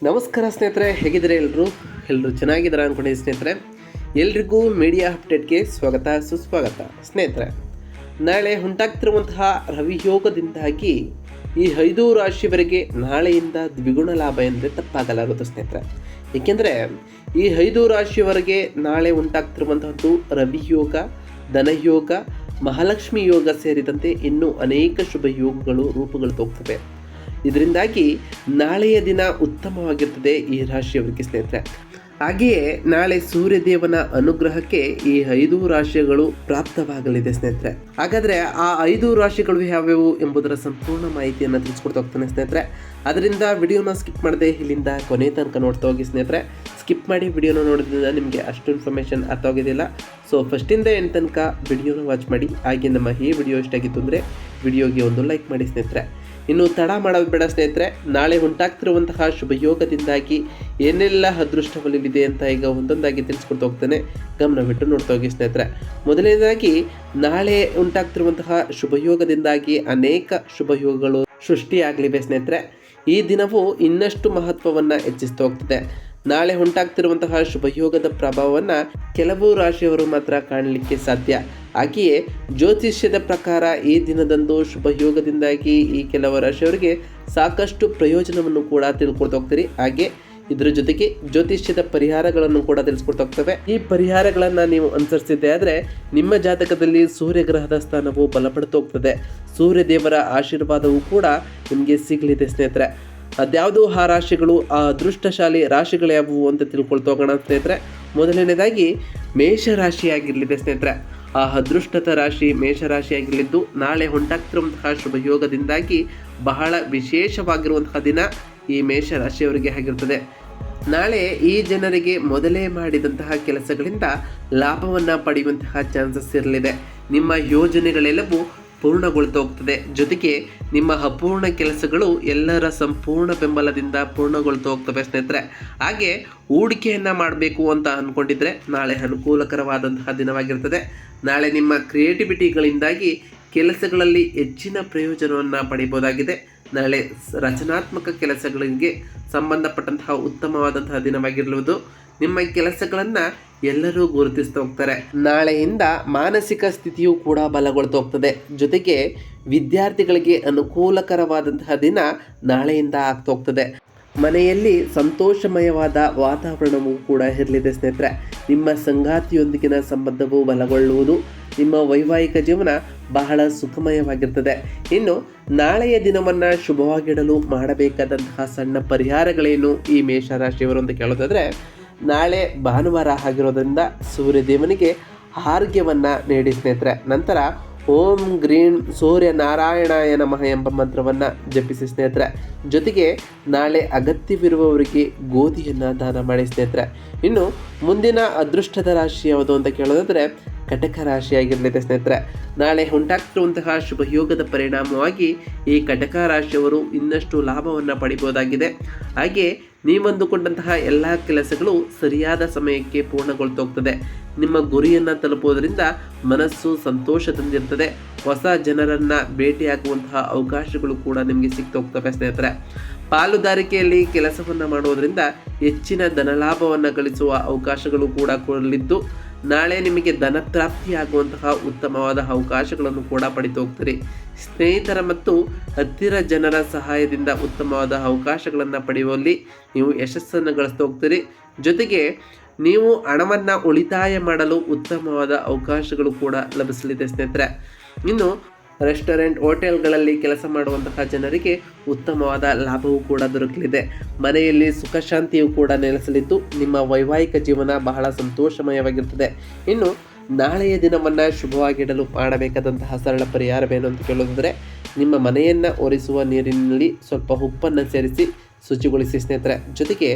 ನಮಸ್ಕಾರ ಸ್ನೇಹಿತರೆ, ಹೇಗಿದ್ದಾರೆ ಎಲ್ಲರೂ ಚೆನ್ನಾಗಿದ್ದಾರೆ ಅಂದ್ಕೊಂಡಿದ್ದೀನಿ ಸ್ನೇಹಿತರೆ. ಎಲ್ರಿಗೂ ಮೀಡಿಯಾ ಅಪ್ಡೇಟ್ಗೆ ಸ್ವಾಗತ ಸುಸ್ವಾಗತ. ಸ್ನೇಹಿತರೆ, ನಾಳೆ ಉಂಟಾಗ್ತಿರುವಂತಹ ರವಿಯೋಗದಿಂದಾಗಿ ಈ 5 ರಾಶಿಯವರಿಗೆ ನಾಳೆಯಿಂದ ದ್ವಿಗುಣ ಲಾಭ ಎಂದರೆ ತಪ್ಪಾಗಲಾರದು ಸ್ನೇಹಿತರೆ. ಏಕೆಂದರೆ ಈ 5 ರಾಶಿಯವರೆಗೆ ನಾಳೆ ಉಂಟಾಗ್ತಿರುವಂತಹದ್ದು ರವಿಯೋಗ, ಧನಯೋಗ, ಮಹಾಲಕ್ಷ್ಮಿ ಯೋಗ ಸೇರಿದಂತೆ ಇನ್ನೂ ಅನೇಕ ಶುಭ ಯೋಗಗಳು ರೂಪುಗಳು ಹೋಗ್ತವೆ. ಇದರಿಂದಾಗಿ ನಾಳೆಯ ದಿನ ಉತ್ತಮವಾಗಿರ್ತದೆ ಈ ರಾಶಿಯವರಿಗೆ ಸ್ನೇಹಿತರೆ. ಹಾಗೆಯೇ ನಾಳೆ ಸೂರ್ಯದೇವನ ಅನುಗ್ರಹಕ್ಕೆ ಈ 5 ರಾಶಿಗಳು ಪ್ರಾಪ್ತವಾಗಲಿದೆ ಸ್ನೇಹಿತರೆ. ಹಾಗಾದರೆ ಆ 5 ರಾಶಿಗಳು ಯಾವ್ಯಾವು ಎಂಬುದರ ಸಂಪೂರ್ಣ ಮಾಹಿತಿಯನ್ನು ತಿಳಿಸ್ಕೊಡ್ತಾ ಹೋಗ್ತಾನೆ ಸ್ನೇಹಿತರೆ. ಅದರಿಂದ ವಿಡಿಯೋನ ಸ್ಕಿಪ್ ಮಾಡದೆ ಇಲ್ಲಿಂದ ಕೊನೆ ತನಕ ನೋಡ್ತಾ ಹೋಗಿ ಸ್ನೇಹಿತರೆ. ಸ್ಕಿಪ್ ಮಾಡಿ ವಿಡಿಯೋನ ನೋಡೋದ್ರಿಂದ ನಿಮಗೆ ಅಷ್ಟು ಇನ್ಫಾರ್ಮೇಷನ್ ಅರ್ಥ ಆಗೋದಿಲ್ಲ. ಸೊ ಫಸ್ಟಿಂದ ಎಂಡ್ ತನಕ ವಿಡಿಯೋನ ವಾಚ್ ಮಾಡಿ. ಹಾಗೆ ನಮ್ಮ ಈ ವಿಡಿಯೋ ಇಷ್ಟ ಆಗಿತ್ತು ಅಂದರೆ ವಿಡಿಯೋಗೆ ಒಂದು ಲೈಕ್ ಮಾಡಿ ಸ್ನೇಹಿತರೆ. ಇನ್ನು ತಡ ಮಾಡೋದು ಬೇಡ ಸ್ನೇಹಿತರೆ. ನಾಳೆ ಉಂಟಾಗ್ತಿರುವಂತಹ ಶುಭಯೋಗದಿಂದಾಗಿ ಏನೆಲ್ಲ ಅದೃಷ್ಟವಲ್ಲಿದೆ ಅಂತ ಈಗ ಒಂದೊಂದಾಗಿ ತಿಳಿಸ್ಕೊಡ್ತಾ ಹೋಗ್ತಾನೆ. ಗಮನವಿಟ್ಟು ನೋಡ್ತಾ ಹೋಗಿ ಸ್ನೇಹಿತರೆ. ಮೊದಲನೇದಾಗಿ ನಾಳೆ ಉಂಟಾಗ್ತಿರುವಂತಹ ಶುಭಯೋಗದಿಂದಾಗಿ ಅನೇಕ ಶುಭಯೋಗಗಳು ಸೃಷ್ಟಿಯಾಗಲಿವೆ ಸ್ನೇಹಿತರೆ. ಈ ದಿನವು ಇನ್ನಷ್ಟು ಮಹತ್ವವನ್ನು ಹೆಚ್ಚಿಸ್ತಾ ಹೋಗ್ತದೆ. ನಾಳೆ ಉಂಟಾಗ್ತಿರುವಂತಹ ಶುಭಯೋಗದ ಪ್ರಭಾವವನ್ನು ಕೆಲವು ರಾಶಿಯವರು ಮಾತ್ರ ಕಾಣಲಿಕ್ಕೆ ಸಾಧ್ಯ. ಹಾಗೆಯೇ ಜ್ಯೋತಿಷ್ಯದ ಪ್ರಕಾರ ಈ ದಿನದಂದು ಶುಭಯೋಗದಿಂದಾಗಿ ಈ ಕೆಲವು ರಾಶಿಯವರಿಗೆ ಸಾಕಷ್ಟು ಪ್ರಯೋಜನವನ್ನು ಕೂಡ ತಿಳ್ಕೊಳ್ತಾ ಹೋಗ್ತೀರಿ. ಹಾಗೆ ಇದರ ಜೊತೆಗೆ ಜ್ಯೋತಿಷ್ಯದ ಪರಿಹಾರಗಳನ್ನು ಕೂಡ ತಿಳಿಸ್ಕೊಡ್ತಾ ಹೋಗ್ತವೆ. ಈ ಪರಿಹಾರಗಳನ್ನು ನೀವು ಅನುಸರಿಸಿದ್ದೆ ಆದರೆ ನಿಮ್ಮ ಜಾತಕದಲ್ಲಿ ಸೂರ್ಯಗ್ರಹದ ಸ್ಥಾನವು ಬಲಪಡ್ತಾ ಹೋಗ್ತದೆ. ಸೂರ್ಯದೇವರ ಆಶೀರ್ವಾದವೂ ಕೂಡ ನಿಮಗೆ ಸಿಗಲಿದೆ ಸ್ನೇಹಿತರೆ. ಅದ್ಯಾವುದು ಆ ರಾಶಿಗಳು, ಆ ಅದೃಷ್ಟಶಾಲಿ ರಾಶಿಗಳು ಯಾವುವು ಅಂತ ತಿಳ್ಕೊಳ್ತಾ ಹೋಗೋಣ ಸ್ನೇಹಿತರೆ. ಮೊದಲನೇದಾಗಿ ಮೇಷರಾಶಿಯಾಗಿರಲಿದೆ ಸ್ನೇಹಿತರೆ. ಆ ಅದೃಷ್ಟದ ರಾಶಿ ಮೇಷರಾಶಿಯಾಗಿರಲಿದ್ದು ನಾಳೆ ಉಂಟಾಗ್ತಿರುವಂತಹ ಶುಭಯೋಗದಿಂದಾಗಿ ಬಹಳ ವಿಶೇಷವಾಗಿರುವಂತಹ ದಿನ ಈ ಮೇಷರಾಶಿಯವರಿಗೆ ಆಗಿರ್ತದೆ. ನಾಳೆ ಈ ಜನರಿಗೆ ಮೊದಲೇ ಮಾಡಿದಂತಹ ಕೆಲಸಗಳಿಂದ ಲಾಭವನ್ನು ಪಡೆಯುವಂತಹ ಚಾನ್ಸಸ್ ಇರಲಿದೆ. ನಿಮ್ಮ ಯೋಜನೆಗಳೆಲ್ಲವೂ ಪೂರ್ಣಗೊಳ್ತಾ ಹೋಗ್ತದೆ. ಜೊತೆಗೆ ನಿಮ್ಮ ಅಪೂರ್ಣ ಕೆಲಸಗಳು ಎಲ್ಲರ ಸಂಪೂರ್ಣ ಬೆಂಬಲದಿಂದ ಪೂರ್ಣಗೊಳ್ತಾ ಹೋಗ್ತವೆ ಸ್ನೇಹಿತರೆ. ಹಾಗೆ ಹೂಡಿಕೆಯನ್ನು ಮಾಡಬೇಕು ಅಂತ ಅಂದ್ಕೊಂಡಿದ್ರೆ ನಾಳೆ ಅನುಕೂಲಕರವಾದಂತಹ ದಿನವಾಗಿರ್ತದೆ. ನಾಳೆ ನಿಮ್ಮ ಕ್ರಿಯೇಟಿವಿಟಿಗಳಿಂದಾಗಿ ಕೆಲಸಗಳಲ್ಲಿ ಹೆಚ್ಚಿನ ಪ್ರಯೋಜನವನ್ನು ಪಡೆಯಬಹುದಾಗಿದೆ. ನಾಳೆ ರಚನಾತ್ಮಕ ಕೆಲಸಗಳಿಗೆ ಸಂಬಂಧಪಟ್ಟಂತಹ ಉತ್ತಮವಾದಂತಹ ದಿನವಾಗಿರುವುದು. ನಿಮ್ಮ ಕೆಲಸಗಳನ್ನು ಎಲ್ಲರೂ ಗುರುತಿಸ್ತಾ ಹೋಗ್ತಾರೆ. ನಾಳೆಯಿಂದ ಮಾನಸಿಕ ಸ್ಥಿತಿಯೂ ಕೂಡ ಬಲಗೊಳ್ತಾ ಹೋಗ್ತದೆ. ಜೊತೆಗೆ ವಿದ್ಯಾರ್ಥಿಗಳಿಗೆ ಅನುಕೂಲಕರವಾದಂತಹ ದಿನ ನಾಳೆಯಿಂದ ಆಗ್ತಾ ಹೋಗ್ತದೆ. ಮನೆಯಲ್ಲಿ ಸಂತೋಷಮಯವಾದ ವಾತಾವರಣವೂ ಕೂಡ ಇರಲಿದೆ ಸ್ನೇಹಿತರೆ. ನಿಮ್ಮ ಸಂಗಾತಿಯೊಂದಿಗಿನ ಸಂಬಂಧವು ಬಲಗೊಳ್ಳುವುದು. ನಿಮ್ಮ ವೈವಾಹಿಕ ಜೀವನ ಬಹಳ ಸುಖಮಯವಾಗಿರ್ತದೆ. ಇನ್ನು ನಾಳೆಯ ದಿನವನ್ನು ಶುಭವಾಗಿಡಲು ಮಾಡಬೇಕಾದಂತಹ ಸಣ್ಣ ಪರಿಹಾರಗಳೇನು ಈ ಮೇಷರಾಶಿಯವರು ಅಂತ ಕೇಳೋದಾದರೆ, ನಾಳೆ ಭಾನುವಾರ ಆಗಿರೋದ್ರಿಂದ ಸೂರ್ಯದೇವನಿಗೆ ಆರ್ಘ್ಯವನ್ನು ನೀಡಿ ಸ್ನೇಹಿತರೆ. ನಂತರ ಓಂ ಗ್ರೀಂ ಸೂರ್ಯ ನಾರಾಯಣಾಯ ನಮಃ ಎಂಬ ಮಂತ್ರವನ್ನು ಜಪಿಸಿ ಸ್ನೇಹಿತರೆ. ಜೊತೆಗೆ ನಾಳೆ ಅಗತ್ಯವಿರುವವರಿಗೆ ಗೋಧಿಯನ್ನು ದಾನ ಮಾಡಿ ಸ್ನೇಹಿತರೆ. ಇನ್ನು ಮುಂದಿನ ಅದೃಷ್ಟದ ರಾಶಿ ಯಾವುದು ಅಂತ ಕೇಳೋದಾದರೆ ಕಟಕ ರಾಶಿಯಾಗಿರಲಿದೆ ಸ್ನೇಹಿತರೆ. ನಾಳೆ ಉಂಟಾಗ್ತಿರುವಂತಹ ಶುಭಯೋಗದ ಪರಿಣಾಮವಾಗಿ ಈ ಕಟಕ ರಾಶಿಯವರು ಇನ್ನಷ್ಟು ಲಾಭವನ್ನು ಪಡಿಬಹುದಾಗಿದೆ. ಹಾಗೆ ನೀವಂದುಕೊಂಡಂತಹ ಎಲ್ಲ ಕೆಲಸಗಳು ಸರಿಯಾದ ಸಮಯಕ್ಕೆ ಪೂರ್ಣಗೊಳ್ತಾ ಹೋಗ್ತದೆ. ನಿಮ್ಮ ಗುರಿಯನ್ನು ತಲುಪುವುದರಿಂದ ಮನಸ್ಸು ಸಂತೋಷದಿಂದಿರ್ತದೆ. ಹೊಸ ಜನರನ್ನು ಭೇಟಿಯಾಗುವಂತಹ ಅವಕಾಶಗಳು ಕೂಡ ನಿಮಗೆ ಸಿಗ್ತಾ ಹೋಗ್ತವೆ ಸ್ನೇಹಿತರೆ. ಪಾಲುದಾರಿಕೆಯಲ್ಲಿ ಕೆಲಸವನ್ನು ಮಾಡುವುದರಿಂದ ಹೆಚ್ಚಿನ ಧನಲಾಭವನ್ನು ಗಳಿಸುವ ಅವಕಾಶಗಳು ಕೂಡ ಕೊಡಲಿದ್ದು ನಾಳೆ ನಿಮಗೆ ಧನ ಪ್ರಾಪ್ತಿಯಾಗುವಂತಹ ಉತ್ತಮವಾದ ಅವಕಾಶಗಳನ್ನು ಕೂಡ ಪಡಿತಾ ಹೋಗ್ತೀರಿ. ಸ್ನೇಹಿತರ ಮತ್ತು ಹತ್ತಿರ ಜನರ ಸಹಾಯದಿಂದ ಉತ್ತಮವಾದ ಅವಕಾಶಗಳನ್ನು ಪಡೆಯುವಲ್ಲಿ ನೀವು ಯಶಸ್ಸನ್ನು ಗಳಿಸ್ತಾ ಹೋಗ್ತೀರಿ. ಜೊತೆಗೆ ನೀವು ಹಣವನ್ನು ಉಳಿತಾಯ ಮಾಡಲು ಉತ್ತಮವಾದ ಅವಕಾಶಗಳು ಕೂಡ ಲಭಿಸಲಿದೆ ಸ್ನೇಹಿತರೆ. ಇನ್ನು ರೆಸ್ಟೋರೆಂಟ್, ಹೋಟೆಲ್ಗಳಲ್ಲಿ ಕೆಲಸ ಮಾಡುವಂತಹ ಜನರಿಗೆ ಉತ್ತಮವಾದ ಲಾಭವೂ ಕೂಡ ದೊರಕಲಿದೆ. ಮನೆಯಲ್ಲಿ ಸುಖ ಶಾಂತಿಯೂ ಕೂಡ ನೆಲೆಸಲಿದ್ದು ನಿಮ್ಮ ವೈವಾಹಿಕ ಜೀವನ ಬಹಳ ಸಂತೋಷಮಯವಾಗಿರ್ತದೆ. ಇನ್ನು ನಾಳೆಯ ದಿನವನ್ನು ಶುಭವಾಗಿಡಲು ಮಾಡಬೇಕಾದಂತಹ ಸರಳ ಪರಿಹಾರವೇನು ಅಂತ ಕೇಳೋದಾದರೆ, ನಿಮ್ಮ ಮನೆಯನ್ನು ಒರೆಸುವ ನೀರಿನಲ್ಲಿ ಸ್ವಲ್ಪ ಉಪ್ಪನ್ನು ಸೇರಿಸಿ ಶುಚಿಗೊಳಿಸಿ ಸ್ನೇಹಿತರೆ. ಜೊತೆಗೆ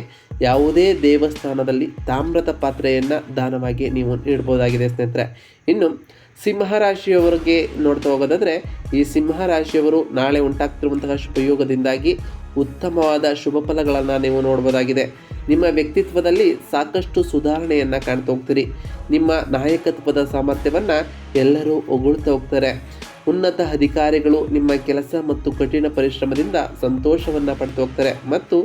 ಯಾವುದೇ ದೇವಸ್ಥಾನದಲ್ಲಿ ತಾಮ್ರದ ಪಾತ್ರೆಯನ್ನು ದಾನವಾಗಿ ನೀವು ನೀಡಬಹುದಾಗಿದೆ ಸ್ನೇಹಿತರೆ. ಇನ್ನು ಸಿಂಹರಾಶಿಯವರಿಗೆ ನೋಡ್ತಾ ಹೋಗೋದಾದರೆ, ಈ ಸಿಂಹರಾಶಿಯವರು ನಾಳೆ ಉಂಟಾಗ್ತಿರುವಂತಹ ಶುಭಯೋಗದಿಂದಾಗಿ ಉತ್ತಮವಾದ ಶುಭ ಫಲಗಳನ್ನು ನೀವು ನೋಡ್ಬೋದಾಗಿದೆ. ನಿಮ್ಮ ವ್ಯಕ್ತಿತ್ವದಲ್ಲಿ ಸಾಕಷ್ಟು ಸುಧಾರಣೆಯನ್ನು ಕಾಣ್ತಾ ಹೋಗ್ತೀರಿ. ನಿಮ್ಮ ನಾಯಕತ್ವದ ಸಾಮರ್ಥ್ಯವನ್ನು ಎಲ್ಲರೂ ಹೊಗಳ್ತಾ ಹೋಗ್ತಾರೆ. ಉನ್ನತ ಅಧಿಕಾರಿಗಳು ನಿಮ್ಮ ಕೆಲಸ ಮತ್ತು ಕಠಿಣ ಪರಿಶ್ರಮದಿಂದ ಸಂತೋಷವನ್ನು ಪಡೆದು ಹೋಗ್ತಾರೆ ಮತ್ತು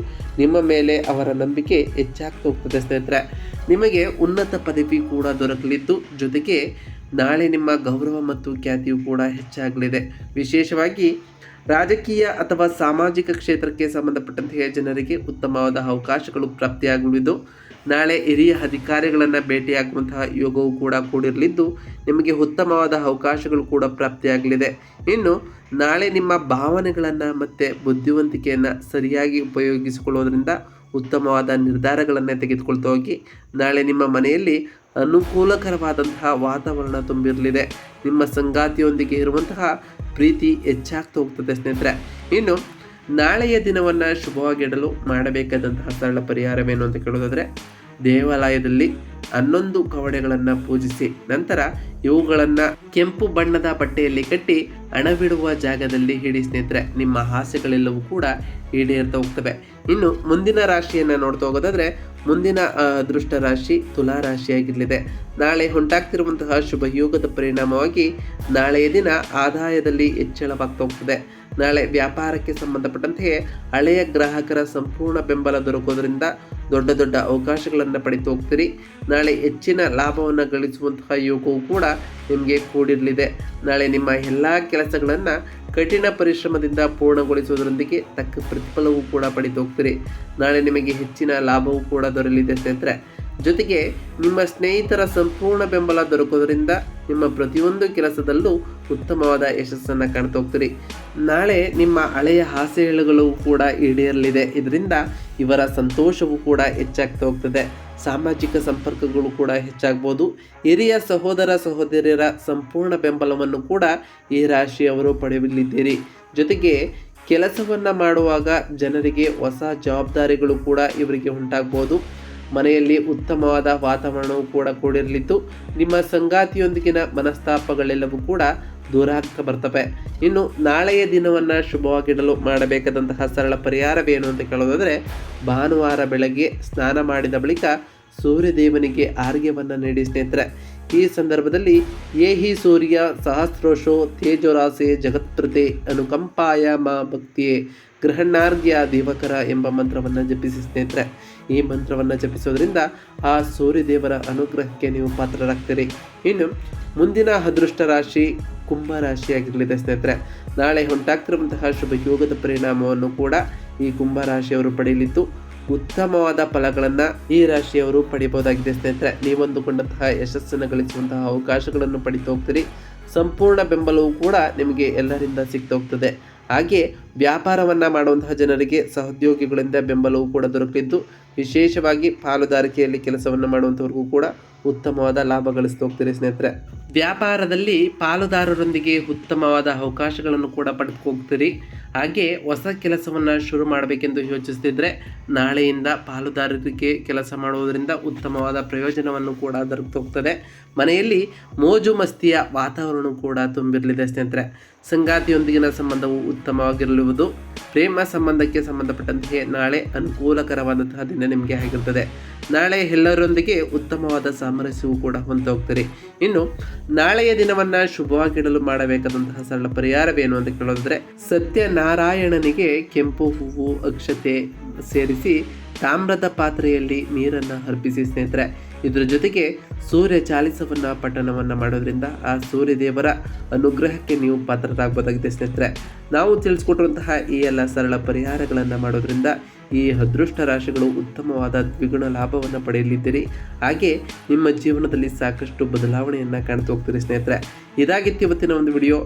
ನಿಮ್ಮ ಮೇಲೆ ಅವರ ನಂಬಿಕೆ ಹೆಚ್ಚಾಗ್ತಾ ಹೋಗ್ತದೆ ಸ್ನೇಹಿತರೆ. ನಿಮಗೆ ಉನ್ನತ ಪದವಿ ಕೂಡ ದೊರಕಲಿದ್ದು, ಜೊತೆಗೆ ನಾಳೆ ನಿಮ್ಮ ಗೌರವ ಮತ್ತು ಖ್ಯಾತಿಯು ಕೂಡ ಹೆಚ್ಚಾಗಲಿದೆ. ವಿಶೇಷವಾಗಿ ರಾಜಕೀಯ ಅಥವಾ ಸಾಮಾಜಿಕ ಕ್ಷೇತ್ರಕ್ಕೆ ಸಂಬಂಧಪಟ್ಟಂತಹ ಜನರಿಗೆ ಉತ್ತಮವಾದ ಅವಕಾಶಗಳು ಪ್ರಾಪ್ತಿಯಾಗಲಿದ್ದು, ನಾಳೆ ಹಿರಿಯ ಅಧಿಕಾರಿಗಳನ್ನು ಭೇಟಿಯಾಗುವಂತಹ ಯೋಗವು ಕೂಡ ಕೂಡಿರಲಿದ್ದು, ನಿಮಗೆ ಉತ್ತಮವಾದ ಅವಕಾಶಗಳು ಕೂಡ ಪ್ರಾಪ್ತಿಯಾಗಲಿದೆ. ಇನ್ನು ನಾಳೆ ನಿಮ್ಮ ಭಾವನೆಗಳನ್ನು ಮತ್ತು ಬುದ್ಧಿವಂತಿಕೆಯನ್ನು ಸರಿಯಾಗಿ ಉಪಯೋಗಿಸಿಕೊಳ್ಳೋದ್ರಿಂದ ಉತ್ತಮವಾದ ನಿರ್ಧಾರಗಳನ್ನು ತೆಗೆದುಕೊಳ್ತಾ ಹೋಗಿ ನಾಳೆ ನಿಮ್ಮ ಮನೆಯಲ್ಲಿ ಅನುಕೂಲಕರವಾದಂತಹ ವಾತಾವರಣ ತುಂಬಿರಲಿದೆ. ನಿಮ್ಮ ಸಂಗಾತಿಯೊಂದಿಗೆ ಇರುವಂತಹ ಪ್ರೀತಿ ಹೆಚ್ಚಾಗ್ತಾ ಹೋಗ್ತದೆ ಸ್ನೇಹಿತರೆ. ಇನ್ನು ನಾಳೆಯ ದಿನವನ್ನು ಶುಭವಾಗಿಡಲು ಮಾಡಬೇಕಾದಂತಹ ಸರಳ ಪರಿಹಾರವೇನು ಅಂತ ಕೇಳೋದಾದರೆ, ದೇವಾಲಯದಲ್ಲಿ 11 ಕವಡೆಗಳನ್ನು ಪೂಜಿಸಿ ನಂತರ ಇವುಗಳನ್ನು ಕೆಂಪು ಬಣ್ಣದ ಬಟ್ಟೆಯಲ್ಲಿ ಕಟ್ಟಿ ಹಣವಿಡುವ ಜಾಗದಲ್ಲಿ ಇಡಿ ಸ್ನೇಹಿತರೆ. ನಿಮ್ಮ ಆಸೆಗಳೆಲ್ಲವೂ ಕೂಡ ಈಡೇರ್ತಾ ಹೋಗ್ತವೆ. ಇನ್ನು ಮುಂದಿನ ರಾಶಿಯನ್ನು ನೋಡ್ತಾ ಹೋಗೋದಾದರೆ, ಮುಂದಿನ ಅದೃಷ್ಟ ರಾಶಿ ತುಲಾ ರಾಶಿಯಾಗಿರಲಿದೆ. ನಾಳೆ ಉಂಟಾಗ್ತಿರುವಂತಹ ಶುಭ ಯೋಗದ ಪರಿಣಾಮವಾಗಿ ನಾಳೆಯ ದಿನ ಆದಾಯದಲ್ಲಿ ಹೆಚ್ಚಳವಾಗ್ತಾ ಹೋಗ್ತದೆ. ನಾಳೆ ವ್ಯಾಪಾರಕ್ಕೆ ಸಂಬಂಧಪಟ್ಟಂತೆ ಹಳೆಯ ಗ್ರಾಹಕರ ಸಂಪೂರ್ಣ ಬೆಂಬಲ ದೊರಕೋದ್ರಿಂದ ದೊಡ್ಡ ದೊಡ್ಡ ಅವಕಾಶಗಳನ್ನು ಪಡೆದು ಹೋಗ್ತೀರಿ. ನಾಳೆ ಹೆಚ್ಚಿನ ಲಾಭವನ್ನು ಗಳಿಸುವಂತಹ ಯೋಗವು ಕೂಡ ನಿಮಗೆ ಕೂಡಿರಲಿದೆ. ನಾಳೆ ನಿಮ್ಮ ಎಲ್ಲ ಕೆಲಸಗಳನ್ನು ಕಠಿಣ ಪರಿಶ್ರಮದಿಂದ ಪೂರ್ಣಗೊಳಿಸುವುದರೊಂದಿಗೆ ತಕ್ಕ ಪ್ರತಿಫಲವೂ ಕೂಡ ಪಡೆದು ಹೋಗ್ತೀರಿ. ನಾಳೆ ನಿಮಗೆ ಹೆಚ್ಚಿನ ಲಾಭವೂ ಕೂಡ ದೊರೆಯಲಿದೆ ಸ್ನೇಹಿತರೆ. ಜೊತೆಗೆ ನಿಮ್ಮ ಸ್ನೇಹಿತರ ಸಂಪೂರ್ಣ ಬೆಂಬಲ ದೊರಕೋದ್ರಿಂದ ನಿಮ್ಮ ಪ್ರತಿಯೊಂದು ಕೆಲಸದಲ್ಲೂ ಉತ್ತಮವಾದ ಯಶಸ್ಸನ್ನು ಕಾಣ್ತಾ ಹೋಗ್ತೀರಿ. ನಾಳೆ ನಿಮ್ಮ ಹಳೆಯ ಆಸೆಗಳು ಕೂಡ ಈಡೇರಲಿದೆ. ಇದರಿಂದ ಇವರ ಸಂತೋಷವೂ ಕೂಡ ಹೆಚ್ಚಾಗ್ತಾ ಹೋಗ್ತದೆ. ಸಾಮಾಜಿಕ ಸಂಪರ್ಕಗಳು ಕೂಡ ಹೆಚ್ಚಾಗ್ಬೋದು. ಹಿರಿಯ ಸಹೋದರ ಸಹೋದರಿಯರ ಸಂಪೂರ್ಣ ಬೆಂಬಲವನ್ನು ಕೂಡ ಈ ರಾಶಿಯವರು ಪಡೆಯಲಿದ್ದೀರಿ. ಜೊತೆಗೆ ಕೆಲಸವನ್ನು ಮಾಡುವಾಗ ಜನರಿಗೆ ಹೊಸ ಜವಾಬ್ದಾರಿಗಳು ಕೂಡ ಇವರಿಗೆ ಉಂಟಾಗ್ಬೋದು. ಮನೆಯಲ್ಲಿ ಉತ್ತಮವಾದ ವಾತಾವರಣವು ಕೂಡ ಕೂಡಿರಲಿದ್ದು, ನಿಮ್ಮ ಸಂಗಾತಿಯೊಂದಿಗಿನ ಮನಸ್ತಾಪಗಳೆಲ್ಲವೂ ಕೂಡ ದೂರ ಆಗ್ತಾ ಬರ್ತವೆ. ಇನ್ನು ನಾಳೆಯ ದಿನವನ್ನು ಶುಭವಾಗಿಡಲು ಮಾಡಬೇಕಾದಂತಹ ಸರಳ ಪರಿಹಾರವೇನು ಅಂತ ಕೇಳೋದಾದರೆ, ಭಾನುವಾರ ಬೆಳಗ್ಗೆ ಸ್ನಾನ ಮಾಡಿದ ಬಳಿಕ ಸೂರ್ಯದೇವನಿಗೆ ಆರ್ಘ್ಯವನ್ನು ನೀಡಿ ಸ್ನೇಹಿತರೆ. ಈ ಸಂದರ್ಭದಲ್ಲಿ ಏಹಿ ಸೂರ್ಯ ಸಹಸ್ರೋಷೋ ತೇಜೋರಾಸೆ ಜಗತ್ಪ್ರತೆ ಅನುಕಂಪಾಯ ಮಾ ಭಕ್ತಿಯೇ ಗೃಹಣಾರ್ಘ್ಯ ದಿವಕರ ಎಂಬ ಮಂತ್ರವನ್ನು ಜಪಿಸಿ ಸ್ನೇಹಿತರೆ. ಈ ಮಂತ್ರವನ್ನು ಜಪಿಸೋದ್ರಿಂದ ಆ ಸೂರ್ಯದೇವರ ಅನುಗ್ರಹಕ್ಕೆ ನೀವು ಪಾತ್ರರಾಗ್ತೀರಿ. ಇನ್ನು ಮುಂದಿನ ಅದೃಷ್ಟ ರಾಶಿ ಕುಂಭ ರಾಶಿಯಾಗಿರಲಿದೆ ಸ್ನೇಹಿತರೆ. ನಾಳೆ ಉಂಟಾಗ್ತಿರುವಂತಹ ಶುಭ ಯೋಗದ ಪರಿಣಾಮವನ್ನು ಕೂಡ ಈ ಕುಂಭ ರಾಶಿಯವರು ಪಡೆಯಲಿದ್ದು, ಉತ್ತಮವಾದ ಫಲಗಳನ್ನು ಈ ರಾಶಿಯವರು ಪಡೆಯಬಹುದಾಗಿದೆ ಸ್ನೇಹಿತರೆ. ನೀವಂದುಕೊಂಡಂತಹ ಯಶಸ್ಸನ್ನು ಗಳಿಸುವಂತಹ ಅವಕಾಶಗಳನ್ನು ಪಡಿತಾ ಹೋಗ್ತೀರಿ. ಸಂಪೂರ್ಣ ಬೆಂಬಲವೂ ಕೂಡ ನಿಮಗೆ ಎಲ್ಲರಿಂದ ಸಿಗ್ತಾ ಹೋಗ್ತದೆ. ಹಾಗೆ ವ್ಯಾಪಾರವನ್ನು ಮಾಡುವಂತಹ ಜನರಿಗೆ ಸಹೋದ್ಯೋಗಿಗಳಿಂದ ಬೆಂಬಲವೂ ಕೂಡ ದೊರಕಲಿದ್ದು, ವಿಶೇಷವಾಗಿ ಪಾಲುದಾರಿಕೆಯಲ್ಲಿ ಕೆಲಸವನ್ನು ಮಾಡುವಂಥವ್ರಿಗೂ ಕೂಡ ಉತ್ತಮವಾದ ಲಾಭ ಗಳಿಸ್ತಾ ಹೋಗ್ತೀರಿ ಸ್ನೇಹಿತರೆ. ವ್ಯಾಪಾರದಲ್ಲಿ ಪಾಲುದಾರರೊಂದಿಗೆ ಉತ್ತಮವಾದ ಅವಕಾಶಗಳನ್ನು ಕೂಡ ಪಡೆದುಕೋಗ್ತೀರಿ. ಹಾಗೆ ಹೊಸ ಕೆಲಸವನ್ನು ಶುರು ಮಾಡಬೇಕೆಂದು ಯೋಚಿಸ್ತಿದ್ರೆ ನಾಳೆಯಿಂದ ಪಾಲುದಾರರಿಗೆ ಕೆಲಸ ಮಾಡುವುದರಿಂದ ಉತ್ತಮವಾದ ಪ್ರಯೋಜನವನ್ನು ಕೂಡ ದೊರಕುತ್ತದೆ. ಮನೆಯಲ್ಲಿ ಮೋಜು ಮಸ್ತಿಯ ವಾತಾವರಣ ಕೂಡ ತುಂಬಿರಲಿದೆ ಸ್ನೇಹಿತರೆ. ಸಂಗಾತಿಯೊಂದಿಗಿನ ಸಂಬಂಧವು ಉತ್ತಮವಾಗಿರಲಿರುವುದು. ಪ್ರೇಮ ಸಂಬಂಧಕ್ಕೆ ಸಂಬಂಧಪಟ್ಟಂತೆ ನಾಳೆ ಅನುಕೂಲಕರವಾದಂತಹ ದಿನ ನಿಮಗೆ ಆಗಿರ್ತದೆ. ನಾಳೆ ಎಲ್ಲರೊಂದಿಗೆ ಉತ್ತಮವಾದ ಸಾಮರಸ್ಯವು ಕೂಡ ಹೊಂದಿ ಹೋಗ್ತೀರಿ. ಇನ್ನು ನಾಳೆಯ ದಿನವನ್ನು ಶುಭವಾಗಿಡಲು ಮಾಡಬೇಕಾದಂತಹ ಸರಳ ಪರಿಹಾರವೇನು ಅಂತ ಕೇಳೋದಾದರೆ, ಸತ್ಯನಾರಾಯಣನಿಗೆ ಕೆಂಪು ಹೂವು ಅಕ್ಷತೆ ಸೇರಿಸಿ ತಾಮ್ರದ ಪಾತ್ರೆಯಲ್ಲಿ ನೀರನ್ನು ಅರ್ಪಿಸಿ ಸ್ನೇಹಿತರೆ. ಇದರ ಜೊತೆಗೆ ಸೂರ್ಯ ಚಾಲಿಸವನ್ನು ಪಠಣವನ್ನು ಮಾಡೋದ್ರಿಂದ ಆ ಸೂರ್ಯದೇವರ ಅನುಗ್ರಹಕ್ಕೆ ನೀವು ಪಾತ್ರರಾಗಬಹುದಾಗಿದೆ ಸ್ನೇಹಿತರೆ. ನಾವು ತಿಳಿಸ್ಕೊಟ್ಟಿರುವಂತಹ ಈ ಎಲ್ಲ ಸರಳ ಪರಿಹಾರಗಳನ್ನು ಮಾಡೋದ್ರಿಂದ ಈ ಅದೃಷ್ಟ ರಾಶಿಗಳು ಉತ್ತಮವಾದ ದ್ವಿಗುಣ ಲಾಭವನ್ನು ಪಡೆಯಲಿದ್ದೀರಿ. ಹಾಗೆ ನಿಮ್ಮ ಜೀವನದಲ್ಲಿ ಸಾಕಷ್ಟು ಬದಲಾವಣೆಯನ್ನು ಕಾಣ್ತಾ ಹೋಗ್ತೀರಿ ಸ್ನೇಹಿತರೆ. ಇದಾಗಿತ್ತು ಇವತ್ತಿನ ಒಂದು ವಿಡಿಯೋ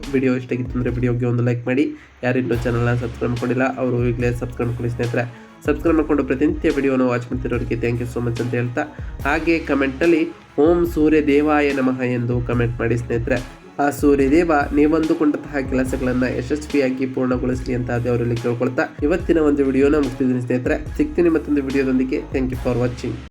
ಇಷ್ಟಾಗಿತ್ತು ಅಂದರೆ ವಿಡಿಯೋಗೆ ಒಂದು ಲೈಕ್ ಮಾಡಿ. ಯಾರಿನ್ನೂ ಚಾನಲ್ನ ಸಬ್ಸ್ಕ್ರೈಬ್ ಮಾಡ್ಕೊಂಡಿಲ್ಲ ಅವರು ಈಗಲೇ ಸಬ್ಸ್ಕ್ರೈಬ್ ಮಾಡ್ಕೊಳ್ಳಿ ಸ್ನೇಹಿತರೆ. ಸಬ್ಸ್ಕ್ರೈಬ್ ಮಾಡಿಕೊಂಡು ಪ್ರತಿನಿತ್ಯ ವಿಡಿಯೋನ ವಾಚ್ ಮಾಡ್ತಿರೋರಿಗೆ ಥ್ಯಾಂಕ್ ಯು ಸೋ ಮಚ್ ಅಂತ ಹೇಳ್ತಾ, ಹಾಗೆ ಕಮೆಂಟಲ್ಲಿ ಓಂ ಸೂರ್ಯ ದೇವಾಯ ನಮಃ ಎಂದು ಕಮೆಂಟ್ ಮಾಡಿ ಸ್ನೇಹಿತರೆ. ಆ ಸೂರ್ಯದೇವ ನೀವಂದುಕೊಂಡಂತಹ ಕೆಲಸಗಳನ್ನು ಯಶಸ್ವಿಯಾಗಿ ಪೂರ್ಣಗೊಳಿಸಲಿ ಅಂತ ದೇವರಲ್ಲಿ ಕೇಳ್ಕೊಳ್ತಾ ಇವತ್ತಿನ ಒಂದು ವಿಡಿಯೋನ ಮುಗಿಸಿದ್ದೀನಿ ಸ್ನೇಹಿತರೆ. ಸಿಗ್ತೀನಿ ಮತ್ತೊಂದು ವಿಡಿಯೋದೊಂದಿಗೆ. Thank you for watching.